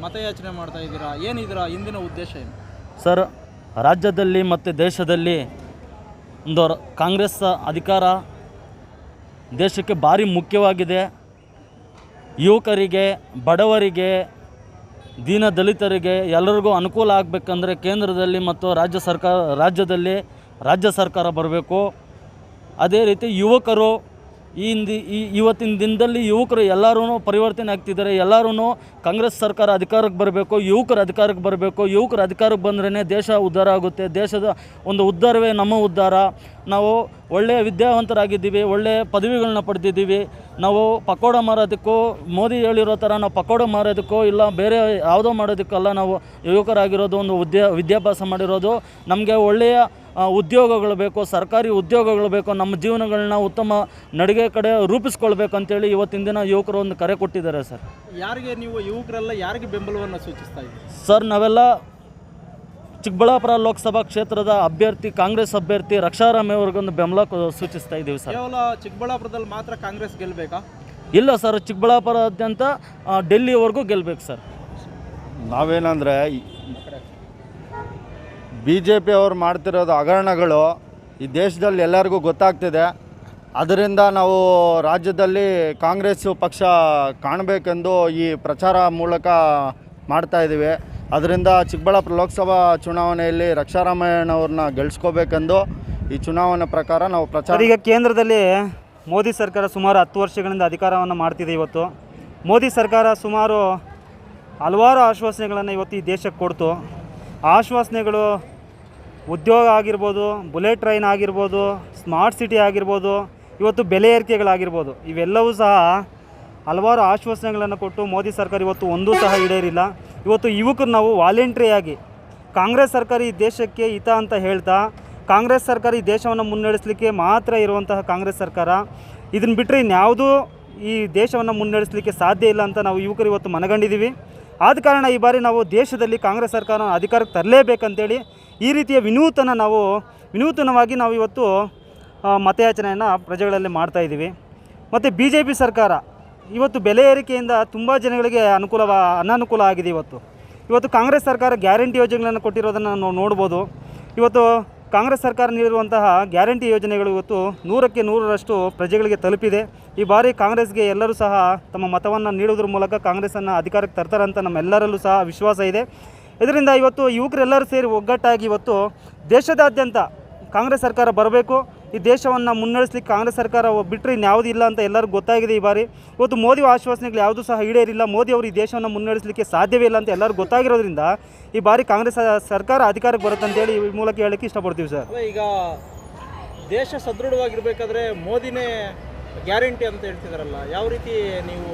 ಮತಯಾಚನೆ ಮಾಡ್ತಾ ಇದ್ದೀರಾ, ಏನಿದರ ಹಿಂದಿನ ಉದ್ದೇಶ ಏನು? ಸರ್, ರಾಜ್ಯದಲ್ಲಿ ಮತ್ತು ದೇಶದಲ್ಲಿ ಒಂದು ಕಾಂಗ್ರೆಸ್ ಅಧಿಕಾರ ದೇಶಕ್ಕೆ ಭಾರಿ ಮುಖ್ಯವಾಗಿದೆ. ಯುವಕರಿಗೆ, ಬಡವರಿಗೆ, ದೀನ ದಲಿತರಿಗೆ ಎಲ್ಲರಿಗೂ ಅನುಕೂಲ ಆಗಬೇಕಂದ್ರೆ ಕೇಂದ್ರದಲ್ಲಿ ಮತ್ತು ರಾಜ್ಯದಲ್ಲಿ ರಾಜ್ಯ ಸರ್ಕಾರ ಬರಬೇಕು. ಅದೇ ರೀತಿ ಯುವಕರು ಇವತ್ತಿನ ದಿನದಲ್ಲಿ ಯುವಕರು ಎಲ್ಲರೂ ಪರಿವರ್ತನೆ ಆಗ್ತಿದ್ದಾರೆ. ಎಲ್ಲರೂ ಕಾಂಗ್ರೆಸ್ ಸರ್ಕಾರ ಅಧಿಕಾರಕ್ಕೆ ಬರಬೇಕು, ಯುವಕರು ಅಧಿಕಾರಕ್ಕೆ ಬರಬೇಕು. ಯುವಕರು ಅಧಿಕಾರಕ್ಕೆ ಬಂದ್ರೇ ದೇಶ ಉದ್ಧಾರ ಆಗುತ್ತೆ. ದೇಶದ ಒಂದು ಉದ್ಧಾರವೇ ನಮ್ಮ ಉದ್ಧಾರ. ನಾವು ಒಳ್ಳೆಯ ವಿದ್ಯಾವಂತರಾಗಿದ್ದೀವಿ, ಒಳ್ಳೆಯ ಪದವಿಗಳನ್ನ ಪಡೆದಿದ್ದೀವಿ. ನಾವು ಪಕೋಡ ಮಾರೋದಕ್ಕೂ, ಮೋದಿ ಹೇಳಿರೋ ಥರ ನಾವು ಪಕೋಡ ಮಾರೋದಕ್ಕೂ ಇಲ್ಲ ಬೇರೆ ಯಾವುದೋ ಮಾಡೋದಕ್ಕಲ್ಲ. ನಾವು ಯುವಕರಾಗಿರೋದು, ಒಂದು ವಿದ್ಯಾಭ್ಯಾಸ ಮಾಡಿರೋದು. ನಮಗೆ ಒಳ್ಳೆಯ ಉದ್ಯೋಗಗಳು ಬೇಕು, ಸರ್ಕಾರಿ ಉದ್ಯೋಗಗಳು ಬೇಕು. ನಮ್ಮ ಜೀವನಗಳನ್ನ ಉತ್ತಮ ನಡಿಗೆ ಕಡೆ ರೂಪಿಸ್ಕೊಳ್ಬೇಕು ಅಂತೇಳಿ ಇವತ್ತಿನ ದಿನ ಯುವಕರು ಒಂದು ಕರೆ ಕೊಟ್ಟಿದ್ದಾರೆ. ಸರ್, ಯಾರಿಗೆ ನೀವು ಯುವಕರೆಲ್ಲ ಯಾರಿಗೆ ಬೆಂಬಲವನ್ನು ಸೂಚಿಸ್ತಾ ಇದ್ದೀರಿ? ಸರ್, ನಾವೆಲ್ಲ ಚಿಕ್ಕಬಳ್ಳಾಪುರ ಲೋಕಸಭಾ ಕ್ಷೇತ್ರದ ಅಭ್ಯರ್ಥಿ, ಕಾಂಗ್ರೆಸ್ ಅಭ್ಯರ್ಥಿ ರಕ್ಷಾರಾಮ್ ಅವ್ರಿಗೊಂದು ಬೆಂಬಲ ಸೂಚಿಸ್ತಾ ಇದ್ದೀವಿ. ಸರ್, ಕೇವಲ ಚಿಕ್ಕಬಳ್ಳಾಪುರದಲ್ಲಿ ಮಾತ್ರ ಕಾಂಗ್ರೆಸ್ ಗೆಲ್ಲಬೇಕಾ? ಇಲ್ಲ ಸರ್, ಚಿಕ್ಕಬಳ್ಳಾಪುರದಾದ್ಯಂತ ಡೆಲ್ಲಿವರೆಗೂ ಗೆಲ್ಲಬೇಕು ಸರ್. ನಾವೇನಂದರೆ BJP ಅವರು ಮಾಡ್ತಿರೋದು ಹಗರಣಗಳು ಈ ದೇಶದಲ್ಲಿ ಎಲ್ಲರಿಗೂ ಗೊತ್ತಾಗ್ತಿದೆ. ಅದರಿಂದ ನಾವು ರಾಜ್ಯದಲ್ಲಿ ಕಾಂಗ್ರೆಸ್ ಪಕ್ಷ ಕಾಣಬೇಕೆಂದು ಈ ಪ್ರಚಾರ ಮೂಲಕ ಮಾಡ್ತಾಯಿದ್ದೀವಿ. ಅದರಿಂದ ಚಿಕ್ಕಬಳ್ಳಾಪುರ ಲೋಕಸಭಾ ಚುನಾವಣೆಯಲ್ಲಿ ರಕ್ಷಾರಾಮಯ್ಯನವ್ರನ್ನ ಗೆಲ್ಸ್ಕೋಬೇಕೆಂದು ಈ ಚುನಾವಣೆ ಪ್ರಕಾರ ನಾವು ಪ್ರಚಾರ. ಈಗ ಕೇಂದ್ರದಲ್ಲಿ ಮೋದಿ ಸರ್ಕಾರ ಸುಮಾರು 10 ವರ್ಷಗಳಿಂದ ಅಧಿಕಾರವನ್ನು ಮಾಡ್ತಿದೆ. ಇವತ್ತು ಮೋದಿ ಸರ್ಕಾರ ಸುಮಾರು ಹಲವಾರು ಆಶ್ವಾಸನೆಗಳನ್ನು ಇವತ್ತು ಈ ದೇಶಕ್ಕೆ ಕೊಡ್ತು. ಆಶ್ವಾಸನೆಗಳು ಉದ್ಯೋಗ ಆಗಿರ್ಬೋದು, ಬುಲೆಟ್ ಟ್ರೈನ್ ಆಗಿರ್ಬೋದು, ಸ್ಮಾರ್ಟ್ ಸಿಟಿ ಆಗಿರ್ಬೋದು, ಇವತ್ತು ಬೆಲೆ ಏರಿಕೆಗಳಾಗಿರ್ಬೋದು, ಇವೆಲ್ಲವೂ ಸಹ ಹಲವಾರು ಆಶ್ವಾಸನೆಗಳನ್ನು ಕೊಟ್ಟು ಮೋದಿ ಸರ್ಕಾರ ಇವತ್ತು ಒಂದೂ ಸಹ ಈಡೇರಿಲ್ಲ. ಇವತ್ತು ಯುವಕರು ನಾವು ವಾಲಂಟ್ರಿಯಾಗಿ ಕಾಂಗ್ರೆಸ್ ಸರ್ಕಾರ ಈ ದೇಶಕ್ಕೆ ಹಿತ ಅಂತ ಹೇಳ್ತಾ, ಕಾಂಗ್ರೆಸ್ ಸರ್ಕಾರ ಈ ದೇಶವನ್ನು ಮುನ್ನಡೆಸಲಿಕ್ಕೆ ಮಾತ್ರ ಇರುವಂತಹ ಕಾಂಗ್ರೆಸ್ ಸರ್ಕಾರ, ಇದನ್ನು ಬಿಟ್ಟರೆ ಇನ್ಯಾವುದೂ ಈ ದೇಶವನ್ನು ಮುನ್ನಡೆಸಲಿಕ್ಕೆ ಸಾಧ್ಯ ಇಲ್ಲ ಅಂತ ನಾವು ಯುವಕರು ಇವತ್ತು ಮನಗಂಡಿದ್ದೀವಿ. ಆದ ಕಾರಣ ಈ ಬಾರಿ ನಾವು ದೇಶದಲ್ಲಿ ಕಾಂಗ್ರೆಸ್ ಸರ್ಕಾರ ಅಧಿಕಾರಕ್ಕೆ ತರಲೇಬೇಕಂತೇಳಿ ಈ ರೀತಿಯ ವಿನೂತನವಾಗಿ ನಾವು ಇವತ್ತು ಮತಯಾಚನೆಯನ್ನು ಪ್ರಜೆಗಳಲ್ಲಿ ಮಾಡ್ತಾಯಿದ್ದೀವಿ. ಮತ್ತು BJP ಸರ್ಕಾರ ಇವತ್ತು ಬೆಲೆ ಏರಿಕೆಯಿಂದ ತುಂಬ ಜನಗಳಿಗೆ ಅನಾನುಕೂಲ ಆಗಿದೆ. ಇವತ್ತು ಕಾಂಗ್ರೆಸ್ ಸರ್ಕಾರ ಗ್ಯಾರಂಟಿ ಯೋಜನೆಗಳನ್ನು ಕೊಟ್ಟಿರೋದನ್ನು ನಾವು ನೋಡ್ಬೋದು. ಇವತ್ತು ಕಾಂಗ್ರೆಸ್ ಸರ್ಕಾರ ನೀಡಿರುವಂತಹ ಗ್ಯಾರಂಟಿ ಯೋಜನೆಗಳು ಇವತ್ತು 100ಕ್ಕೆ 100ರಷ್ಟು ಪ್ರಜೆಗಳಿಗೆ ತಲುಪಿದೆ. ಈ ಬಾರಿ ಕಾಂಗ್ರೆಸ್ಗೆ ಎಲ್ಲರೂ ಸಹ ತಮ್ಮ ಮತವನ್ನು ನೀಡುವುದರ ಮೂಲಕ ಕಾಂಗ್ರೆಸ್ಸನ್ನು ಅಧಿಕಾರಕ್ಕೆ ತರ್ತಾರಂತ ನಮ್ಮೆಲ್ಲರಲ್ಲೂ ಸಹ ವಿಶ್ವಾಸ ಇದೆ. ಇದರಿಂದ ಇವತ್ತು ಯುವಕರೆಲ್ಲರೂ ಸೇರಿ ಒಗ್ಗಟ್ಟಾಗಿ ಇವತ್ತು ದೇಶದಾದ್ಯಂತ ಕಾಂಗ್ರೆಸ್ ಸರ್ಕಾರ ಬರಬೇಕು, ಈ ದೇಶವನ್ನು ಮುನ್ನಡೆಸಲಿಕ್ಕೆ ಕಾಂಗ್ರೆಸ್ ಸರ್ಕಾರ ಬಿಟ್ಟರೆ ಇನ್ಯಾವುದೂ ಇಲ್ಲ ಅಂತ ಎಲ್ಲರಿಗೂ ಗೊತ್ತಾಗಿದೆ. ಈ ಬಾರಿ ಇವತ್ತು ಮೋದಿ ಆಶ್ವಾಸನೆಗಳು ಯಾವುದೂ ಸಹ ಈಡೇರಿಲ್ಲ. ಮೋದಿ ಅವರು ಈ ದೇಶವನ್ನು ಮುನ್ನಡೆಸಲಿಕ್ಕೆ ಸಾಧ್ಯವೇ ಇಲ್ಲ ಅಂತ ಎಲ್ಲರಿಗೂ ಗೊತ್ತಾಗಿರೋದ್ರಿಂದ ಈ ಬಾರಿ ಕಾಂಗ್ರೆಸ್ ಸರ್ಕಾರ ಅಧಿಕಾರಕ್ಕೆ ಬರುತ್ತೆ ಅಂತೇಳಿ ಈ ಮೂಲಕ ಹೇಳೋಕ್ಕೆ ಇಷ್ಟಪಡ್ತೀವಿ ಸರ್. ಈಗ ದೇಶ ಸದೃಢವಾಗಿರಬೇಕಾದ್ರೆ ಮೋದಿನೇ ಗ್ಯಾರಂಟಿ ಅಂತ ಹೇಳ್ತಿದಾರಲ್ಲ, ಯಾವ ರೀತಿ ನೀವು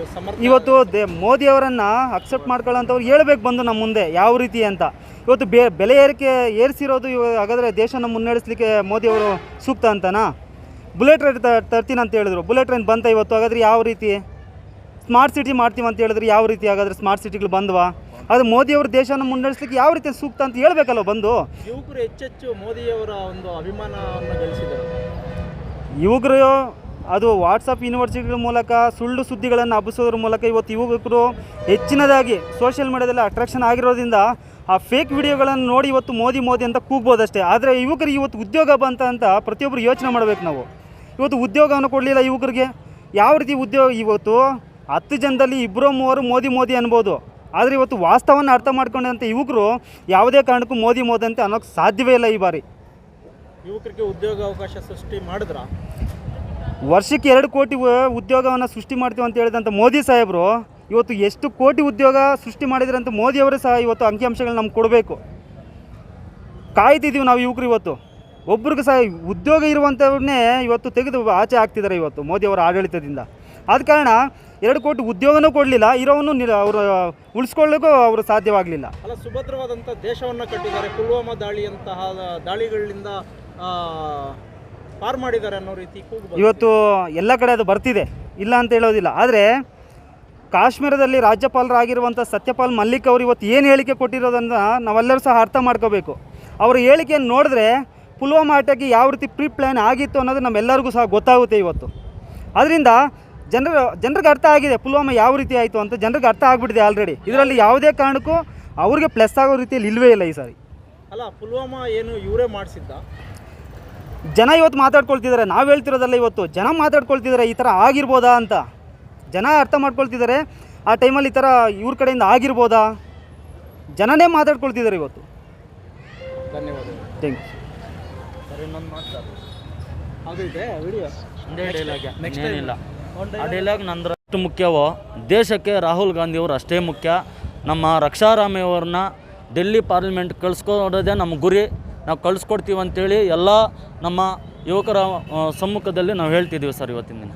ಇವತ್ತು ಮೋದಿಯವರನ್ನು ಅಕ್ಸೆಪ್ಟ್ ಮಾಡ್ಕೊಳ್ಳೋಂಥವ್ರು ಹೇಳ್ಬೇಕು ಬಂದು ನಮ್ಮ ಮುಂದೆ ಯಾವ ರೀತಿ ಅಂತ. ಇವತ್ತು ಬೆಲೆ ಏರಿಸಿರೋದು ಹಾಗಾದರೆ ದೇಶನ ಮುನ್ನಡೆಸಲಿಕ್ಕೆ ಮೋದಿಯವರು ಸೂಕ್ತ ಅಂತನಾ? ಬುಲೆಟ್ ಟ್ರೈನ್ ತರ್ತೀನಿ ಅಂತ ಹೇಳಿದ್ರು, ಬುಲೆಟ್ ಟ್ರೈನ್ ಬಂತ ಇವತ್ತು? ಹಾಗಾದರೆ ಯಾವ ರೀತಿ? ಸ್ಮಾರ್ಟ್ ಸಿಟಿ ಮಾಡ್ತೀವಿ ಅಂತ ಹೇಳಿದ್ರೆ ಯಾವ ರೀತಿ? ಹಾಗಾದರೆ ಸ್ಮಾರ್ಟ್ ಸಿಟಿಗಳು ಬಂದವಾ? ಅದು ಮೋದಿಯವರು ದೇಶವನ್ನು ಮುನ್ನಡೆಸಲಿಕ್ಕೆ ಯಾವ ರೀತಿ ಸೂಕ್ತ ಅಂತ ಹೇಳ್ಬೇಕಲ್ಲ ಬಂದು. ಯುವಕರು ಹೆಚ್ಚೆಚ್ಚು ಮೋದಿಯವರ ಒಂದು ಅಭಿಮಾನವನ್ನು ಗಳಿಸಿದರು. ಯುವಕರು ಅದು ವಾಟ್ಸಪ್ ಯೂನಿವರ್ಸಿಟಿಗಳ ಮೂಲಕ ಸುಳ್ಳು ಸುದ್ದಿಗಳನ್ನು ಹಬ್ಬಿಸೋದ್ರ ಮೂಲಕ ಇವತ್ತು ಯುವಕರು ಹೆಚ್ಚಿನದಾಗಿ ಸೋಷಿಯಲ್ ಮೀಡಿಯಾದಲ್ಲಿ ಅಟ್ರಾಕ್ಷನ್ ಆಗಿರೋದ್ರಿಂದ ಆ ಫೇಕ್ ವಿಡಿಯೋಗಳನ್ನು ನೋಡಿ ಇವತ್ತು ಮೋದಿ ಅಂತ ಕೂಗ್ಬೋದಷ್ಟೇ. ಆದರೆ ಯುವಕರಿಗೆ ಇವತ್ತು ಉದ್ಯೋಗ ಅಂತ ಪ್ರತಿಯೊಬ್ಬರು ಯೋಚನೆ ಮಾಡಬೇಕು. ನಾವು ಇವತ್ತು ಉದ್ಯೋಗವನ್ನು ಕೊಡಲಿಲ್ಲ ಯುವಕರಿಗೆ. ಯಾವ ರೀತಿ ಉದ್ಯೋಗ? ಇವತ್ತು 10 ಜನದಲ್ಲಿ 2-3 ಮೋದಿ ಅನ್ಬೋದು, ಆದರೆ ಇವತ್ತು ವಾಸ್ತವವನ್ನು ಅರ್ಥ ಮಾಡ್ಕೊಂಡಂಥ ಯುವಕರು ಯಾವುದೇ ಕಾರಣಕ್ಕೂ ಮೋದಿ ಅಂತ ಅನ್ನೋಕ್ಕೆ ಸಾಧ್ಯವೇ ಇಲ್ಲ. ಈ ಬಾರಿ ಯುವಕರಿಗೆ ಉದ್ಯೋಗ ಅವಕಾಶ ಸೃಷ್ಟಿ ಮಾಡಿದ್ರ? ವರ್ಷಕ್ಕೆ 2 ಕೋಟಿ ಉದ್ಯೋಗವನ್ನು ಸೃಷ್ಟಿ ಮಾಡ್ತೀವಿ ಅಂತ ಹೇಳಿದಂಥ ಮೋದಿ ಸಾಹೇಬರು ಇವತ್ತು ಎಷ್ಟು ಕೋಟಿ ಉದ್ಯೋಗ ಸೃಷ್ಟಿ ಮಾಡಿದ್ರಂತ ಮೋದಿಯವರು ಸಹ ಇವತ್ತು ಅಂಕಿಅಂಶಗಳನ್ನ ನಮ್ಗೆ ಕೊಡಬೇಕು. ಕಾಯ್ತಿದ್ದೀವಿ ನಾವು ಯುವಕರು. ಇವತ್ತು ಒಬ್ರಿಗೂ ಸಹ ಉದ್ಯೋಗ ಇರುವಂಥವ್ರನ್ನೇ ಇವತ್ತು ತೆಗೆದು ಆಚೆ ಹಾಕ್ತಿದ್ದಾರೆ ಇವತ್ತು ಮೋದಿಯವರ ಆಡಳಿತದಿಂದ. ಆದ ಕಾರಣ 2 ಕೋಟಿ ಉದ್ಯೋಗನೂ ಕೊಡಲಿಲ್ಲ, ಇರೋವನ್ನು ಅವರು ಉಳಿಸ್ಕೊಳ್ಳೋಕ್ಕೂ ಅವರು ಸಾಧ್ಯವಾಗಲಿಲ್ಲ. ಅಲ್ಲ, ಸುಭದ್ರವಾದಂಥ ದೇಶವನ್ನು ಕಟ್ಟಿದ್ದಾರೆ. ಪುಲ್ವಾಮಾ ದಾಳಿಯಂತಹ ದಾಳಿಗಳಿಂದ ಪಾರು ಮಾಡಿದ್ದಾರೆ ಅನ್ನೋ ರೀತಿ ಇವತ್ತು ಎಲ್ಲ ಕಡೆ ಅದು ಬರ್ತಿದೆ, ಇಲ್ಲ ಅಂತ ಹೇಳೋದಿಲ್ಲ. ಆದರೆ ಕಾಶ್ಮೀರದಲ್ಲಿ ರಾಜ್ಯಪಾಲರಾಗಿರುವಂಥ ಸತ್ಯಪಾಲ್ ಮಲ್ಲಿಕ್ ಅವರು ಇವತ್ತು ಏನು ಹೇಳಿಕೆ ಕೊಟ್ಟಿರೋದನ್ನು ನಾವೆಲ್ಲರೂ ಸಹ ಅರ್ಥ ಮಾಡ್ಕೋಬೇಕು. ಅವರ ಹೇಳಿಕೆಯನ್ನು ನೋಡಿದ್ರೆ ಪುಲ್ವಾಮಾ ಅಟ್ಯಾಕ್ಗೆ ಯಾವ ರೀತಿ ಪ್ರೀ ಪ್ಲ್ಯಾನ್ ಆಗಿತ್ತು ಅನ್ನೋದು ನಮ್ಮೆಲ್ಲರಿಗೂ ಸಹ ಗೊತ್ತಾಗುತ್ತೆ ಇವತ್ತು. ಅದರಿಂದ ಜನರಿಗೆ ಅರ್ಥ ಆಗಿದೆ ಪುಲ್ವಾಮಾ ಯಾವ ರೀತಿ ಆಯಿತು ಅಂತ. ಜನರಿಗೆ ಅರ್ಥ ಆಗಿಬಿಟ್ಟಿದೆ ಆಲ್ರೆಡಿ. ಇದರಲ್ಲಿ ಯಾವುದೇ ಕಾರಣಕ್ಕೂ ಅವ್ರಿಗೆ ಪ್ಲಸ್ ಆಗೋ ರೀತಿಯಲ್ಲಿ ಇಲ್ಲವೇ ಇಲ್ಲ ಈ ಸಾರಿ. ಅಲ್ಲ, ಪುಲ್ವಾಮಾ ಏನು ಇವರೇ ಮಾಡಿಸಿದ್ದ? ಜನ ಇವತ್ತು ಮಾತಾಡ್ಕೊಳ್ತಿದ್ದಾರೆ, ನಾವು ಹೇಳ್ತಿರೋದಲ್ಲ, ಇವತ್ತು ಜನ ಮಾತಾಡ್ಕೊಳ್ತಿದ್ದಾರೆ ಈ ಥರ ಆಗಿರ್ಬೋದಾ ಅಂತ. ಜನ ಅರ್ಥ ಮಾಡ್ಕೊಳ್ತಿದ್ದಾರೆ ಆ ಟೈಮಲ್ಲಿ ಈ ಥರ ಇವ್ರ ಕಡೆಯಿಂದ ಆಗಿರ್ಬೋದಾ, ಜನನೇ ಮಾತಾಡ್ಕೊಳ್ತಿದ್ದಾರೆ ಇವತ್ತು. ಧನ್ಯವಾದಗಳು. Thank you. ಸರ್, ಇನ್ನೊಂದು ಮಾತು ಆಗಿದೆ ವಿಡಿಯೋ ಒಂದೇ ಡೈಲಾಗ್, Next ಏನಿಲ್ಲ. time. ಆ ಡೈಲಾಗ್ ನಂತರ ಎಷ್ಟು ಮುಖ್ಯವೋ ದೇಶಕ್ಕೆ ರಾಹುಲ್ ಗಾಂಧಿಯವರು ಅಷ್ಟೇ ಮುಖ್ಯ. ನಮ್ಮ ರಕ್ಷಾರಾಮಯ್ಯವ್ರನ್ನ ಡೆಲ್ಲಿ ಪಾರ್ಲಿಮೆಂಟ್ ಕಳಿಸ್ಕೊಡೋದೇ ನಮ್ಮ ಗುರಿ. ನಾವು ಕಳಿಸ್ಕೊಡ್ತೀವಿ ಅಂತೇಳಿ ಎಲ್ಲ ನಮ್ಮ ಯುವಕರ ಸಮ್ಮುಖದಲ್ಲಿ ನಾವು ಹೇಳ್ತಿದ್ದೀವಿ ಸರ್ ಇವತ್ತಿನ ದಿನ.